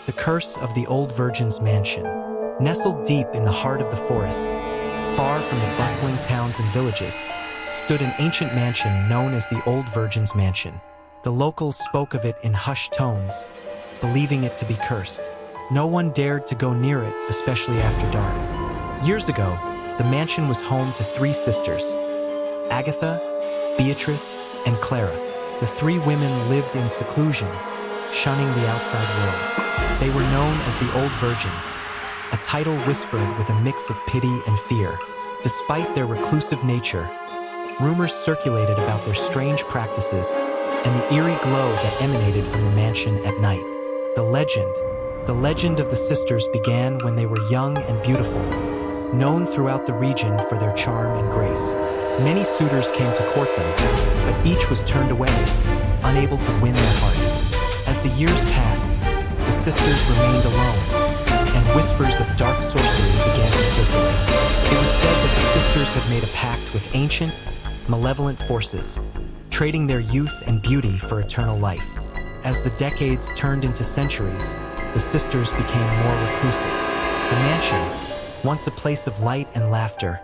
The Curse of the Old Virgin's Mansion. Nestled deep in the heart of the forest, far from the bustling towns and villages, stood an ancient mansion known as the Old Virgin's Mansion. The locals spoke of it in hushed tones, believing it to be cursed. No one dared to go near it, especially after dark. Years ago, the mansion was home to three sisters, Agatha, Beatrice, and Clara. The three women lived in seclusion, shunning the outside world. They were known as the Old Virgins, a title whispered with a mix of pity and fear. Despite their reclusive nature, rumors circulated about their strange practices and the eerie glow that emanated from the mansion at night. The legend of the sisters began when they were young and beautiful, known throughout the region for their charm and grace. Many suitors came to court them, but each was turned away, unable to win their hearts. As the years passed, the sisters remained alone, and whispers of dark sorcery began to circulate. It was said that the sisters had made a pact with ancient, malevolent forces, trading their youth and beauty for eternal life. As the decades turned into centuries, the sisters became more reclusive. The mansion, once a place of light and laughter,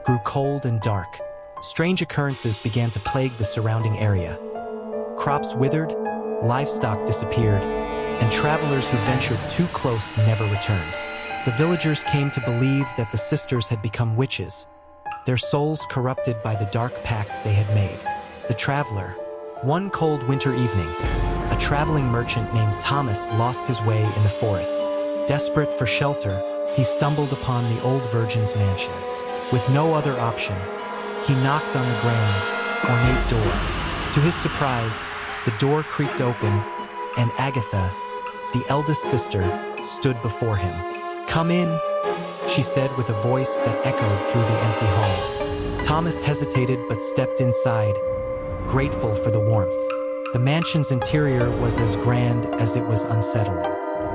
grew cold and dark. Strange occurrences began to plague the surrounding area. Crops withered, livestock disappeared, and travelers who ventured too close never returned. The villagers came to believe that the sisters had become witches, their souls corrupted by the dark pact they had made. The traveler. One cold winter evening, a traveling merchant named Thomas lost his way in the forest. Desperate for shelter, he stumbled upon the Old Virgin's mansion. With no other option, he knocked on the grand, ornate door. To his surprise, the door creaked open, and Agatha, the eldest sister, stood before him. "Come in," she said with a voice that echoed through the empty halls. Thomas hesitated but stepped inside, grateful for the warmth. The mansion's interior was as grand as it was unsettling.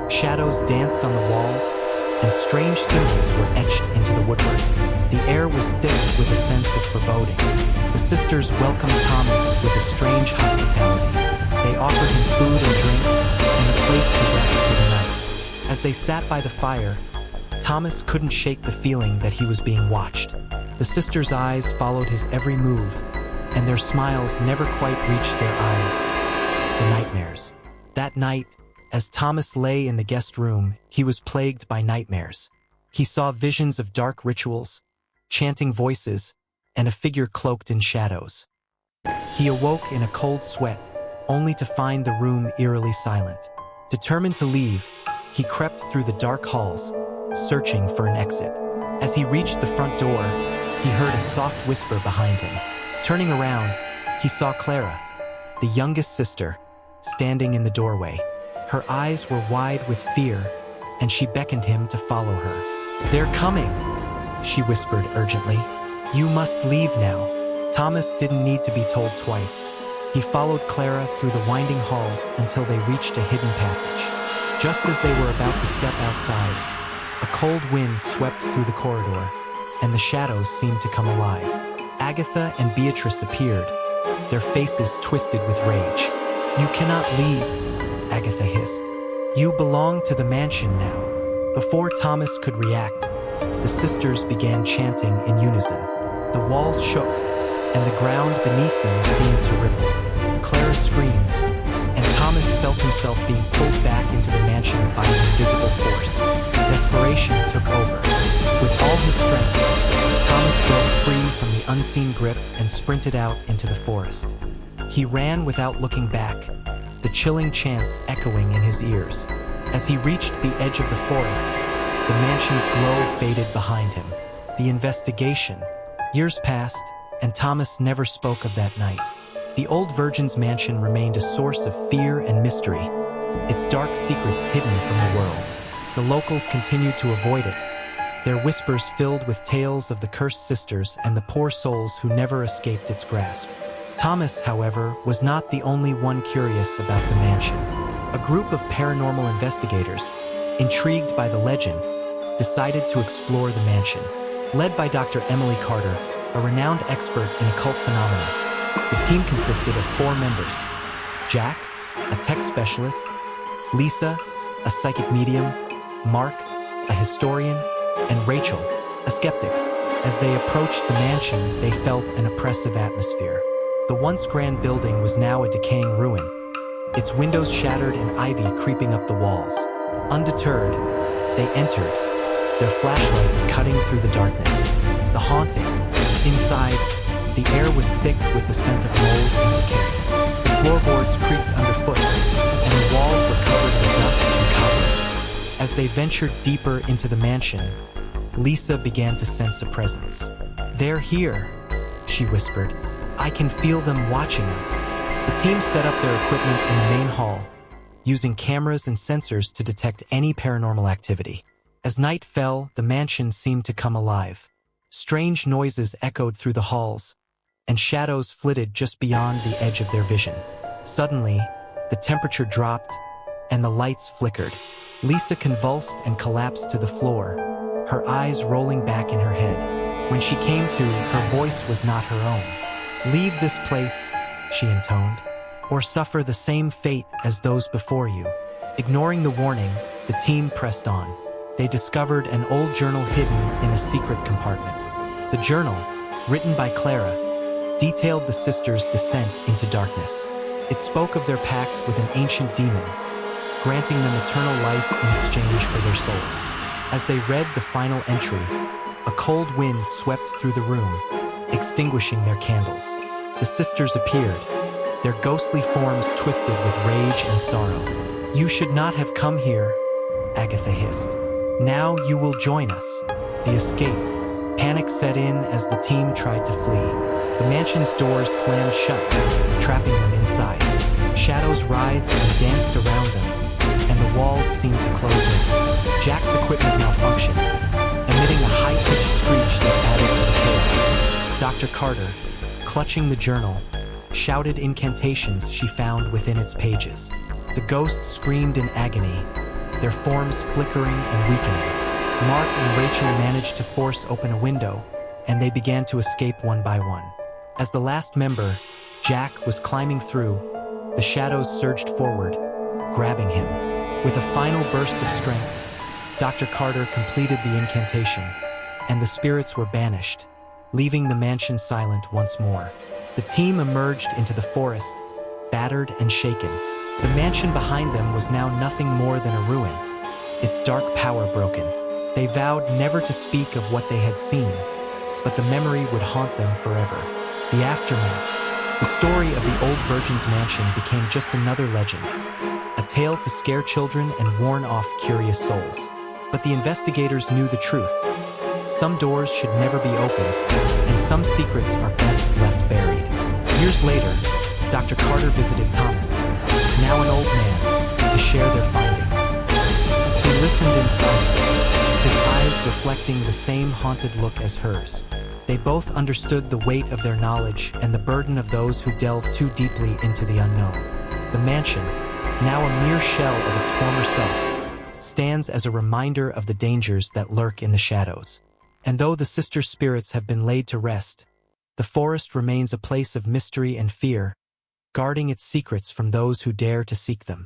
Shadows danced on the walls, and strange symbols were etched into the woodwork. The air was thick with a sense of foreboding. The sisters welcomed Thomas with a strange hospitality. They offered him food and drink, and a place to rest for the night. As they sat by the fire, Thomas couldn't shake the feeling that he was being watched. The sisters' eyes followed his every move, and their smiles never quite reached their eyes. The nightmares. That night, as Thomas lay in the guest room, he was plagued by nightmares. He saw visions of dark rituals, chanting voices, and a figure cloaked in shadows. He awoke in a cold sweat, only to find the room eerily silent. Determined to leave, he crept through the dark halls, searching for an exit. As he reached the front door, he heard a soft whisper behind him. Turning around, he saw Clara, the youngest sister, standing in the doorway. Her eyes were wide with fear, and she beckoned him to follow her. "They're coming," she whispered urgently. "You must leave now." Thomas didn't need to be told twice. He followed Clara through the winding halls until they reached a hidden passage. Just as they were about to step outside, a cold wind swept through the corridor, and the shadows seemed to come alive. Agatha and Beatrice appeared, their faces twisted with rage. "You cannot leave," Agatha hissed. "You belong to the mansion now." Before Thomas could react, the sisters began chanting in unison. The walls shook, and the ground beneath them seemed to ripple. Clara screamed, and Thomas felt himself being pulled back into the mansion by an invisible force. Desperation took over. With all his strength, Thomas broke free from the unseen grip and sprinted out into the forest. He ran without looking back, the chilling chants echoing in his ears. As he reached the edge of the forest, the mansion's glow faded behind him. The investigation. Years passed, and Thomas never spoke of that night. The Old Virgin's mansion remained a source of fear and mystery, its dark secrets hidden from the world. The locals continued to avoid it, their whispers filled with tales of the cursed sisters and the poor souls who never escaped its grasp. Thomas, however, was not the only one curious about the mansion. A group of paranormal investigators, intrigued by the legend, decided to explore the mansion. Led by Dr. Emily Carter, a renowned expert in occult phenomena, the team consisted of 4 members: Jack, a tech specialist; Lisa, a psychic medium, Mark, a historian, and Rachel, a skeptic. As they approached the mansion, they felt an oppressive atmosphere. The once grand building was now a decaying ruin, its windows shattered and ivy creeping up the walls. Undeterred, they entered, their flashlights cutting through the darkness. The haunting. Inside, the air was thick with the scent of mold and decay. The floorboards creaked underfoot, and the walls were covered in dust and cobwebs. As they ventured deeper into the mansion, Lisa began to sense a presence. "They're here," she whispered. "I can feel them watching us." The team set up their equipment in the main hall, using cameras and sensors to detect any paranormal activity. As night fell, the mansion seemed to come alive. Strange noises echoed through the halls, and shadows flitted just beyond the edge of their vision. Suddenly, the temperature dropped, and the lights flickered. Lisa convulsed and collapsed to the floor, her eyes rolling back in her head. When she came to, her voice was not her own. "Leave this place," she intoned, "or suffer the same fate as those before you." Ignoring the warning, the team pressed on. They discovered an old journal hidden in a secret compartment. The journal, written by Clara, detailed the sisters' descent into darkness. It spoke of their pact with an ancient demon, granting them eternal life in exchange for their souls. As they read the final entry, a cold wind swept through the room, extinguishing their candles. The sisters appeared, their ghostly forms twisted with rage and sorrow. "You should not have come here," Agatha hissed. "Now you will join us." The escape. Panic set in as the team tried to flee. The mansion's doors slammed shut, trapping them inside. Shadows writhed and danced around them, and the walls seemed to close in. Jack's equipment malfunctioned, emitting a high-pitched screech that added to the chaos. Dr. Carter, clutching the journal, shouted incantations she found within its pages. The ghosts screamed in agony, their forms flickering and weakening. Mark and Rachel managed to force open a window, and they began to escape one by one. As the last member, Jack, was climbing through, the shadows surged forward, grabbing him. With a final burst of strength, Dr. Carter completed the incantation, and the spirits were banished, leaving the mansion silent once more. The team emerged into the forest, battered and shaken. The mansion behind them was now nothing more than a ruin, its dark power broken. They vowed never to speak of what they had seen, but the memory would haunt them forever. The aftermath. The story of the old Virgin's mansion became just another legend, a tale to scare children and warn off curious souls. But the investigators knew the truth. Some doors should never be opened, and some secrets are best left buried. Years later, Dr. Carter visited Thomas, now an old man, to share their findings. He listened in silence, his eyes reflecting the same haunted look as hers. They both understood the weight of their knowledge and the burden of those who delve too deeply into the unknown. The mansion, now a mere shell of its former self, stands as a reminder of the dangers that lurk in the shadows. And though the sister spirits have been laid to rest, the forest remains a place of mystery and fear, guarding its secrets from those who dare to seek them.